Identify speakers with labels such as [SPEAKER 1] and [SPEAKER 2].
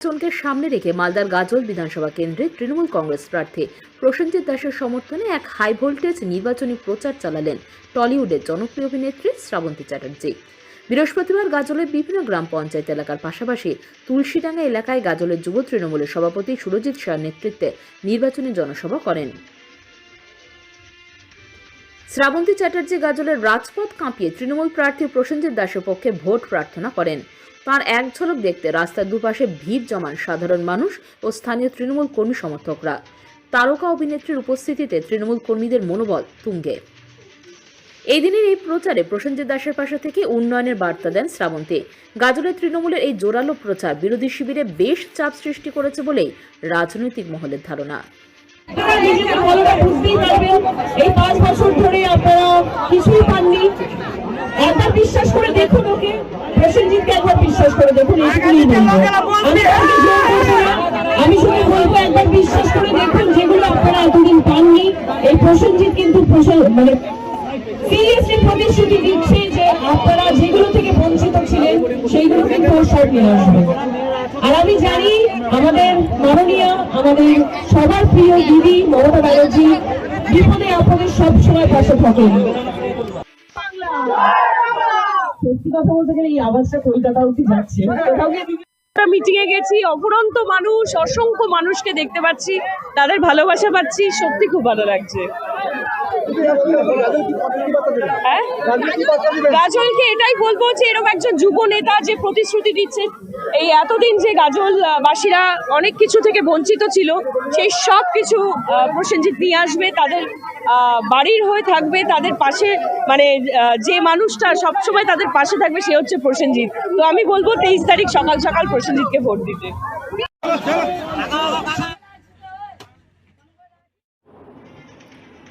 [SPEAKER 1] নির্বাচনকে সামনে রেখে মালদার গাজল বিধানসভা কেন্দ্রে তৃণমূল কংগ্রেস প্রার্থী প্রসেনজিৎ দাসের সমর্থনে এক হাই ভোল্টেজ নির্বাচনী প্রচার চালালেন টলিউডের জনপ্রিয় অভিনেত্রী শ্রাবন্তী চ্যাটার্জি। বৃহস্পতিবার গাজলের বিভিন্ন গ্রাম পঞ্চায়েত এলাকার পাশাপাশি তুলসীডাঙ্গা এলাকায় গাজলের যুব তৃণমূলের সভাপতি সুরজিৎ শাহর নেতৃত্বে নির্বাচনী জনসভা করেন। শ্রাবন্তী চ্যাটার্জি গাজলের রাজপথ কাঁপিয়ে তৃণমূল প্রার্থী প্রসেনজিৎ দাসের পক্ষে ভোট প্রার্থনা করেন। তার এক ঝলক দেখতে রাস্তার দুপাশে ভিড় জমান সাধারণ মানুষ ও স্থানীয় তৃণমূল কর্মী সমর্থকরা। তারকা অভিনেত্রীর উপস্থিতিতে তৃণমূল কর্মীদের মনোবল তুঙ্গে। এই দিনের এই প্রচারে প্রসেনজিৎ দাসের পাশে থেকে উন্নয়নের বার্তা দেন শ্রাবন্তী। গাজলের তৃণমূলের এই জোরালো প্রচার বিরোধী শিবিরে বেশ চাপ সৃষ্টি করেছে বলেই রাজনৈতিক মহলের ধারণা।
[SPEAKER 2] এই 5 বছর ধরে আপনারা কিছুই পাননি, একবার বিশ্বাস করে দেখুন, ওকে প্রসেনজিৎকে একবার বিশ্বাস করে দেখুন। আমি শুধু বলবো একবার বিশ্বাস করে দেখুন, যেগুলো আপনারা এতদিন পাননি। এই প্রসেনজিৎ কিন্তু মানে সিরিয়াসলি প্রতিশ্রুতি দিচ্ছে যে আপনারা যেগুলো থেকে বঞ্চিত ছিলেন সেইগুলো কিন্তু সব নিয়ে আসবেন। আর আমি জানি আমাদের মাননীয়, আমাদের সবার প্রিয় দিদি মমতা ব্যানার্জি বিপদে আপদে সবসময় পাশে থাকেন। সত্যি কথা বলতে গেলে এই আওয়াজটা কলকাতা অবধি যাচ্ছে।
[SPEAKER 3] মিটিং এ গেছি, অফুরন্ত মানুষ, অসংখ্য মানুষকে দেখতে পাচ্ছি, তাদের ভালোবাসা পাচ্ছি, সত্যি খুব ভালো লাগছে। গাজলকে এটাই বলবো যে এরকম একজন যুব নেতা যে প্রতিশ্রুতি দিচ্ছে, এই এতদিন যে গাজলবাসীরা অনেক কিছু থেকে বঞ্চিত ছিল সেই সব কিছু প্রসেনজিৎ নিয়ে আসবে, তাদের বাড়ির হয়ে থাকবে, তাদের পাশে, মানে যে মানুষটা সবসময় তাদের পাশে থাকবে সে হচ্ছে প্রসেনজিৎ। তো আমি বলবো 23 তারিখ সকাল সকাল প্রসেনজিৎকে ভোট দিতে।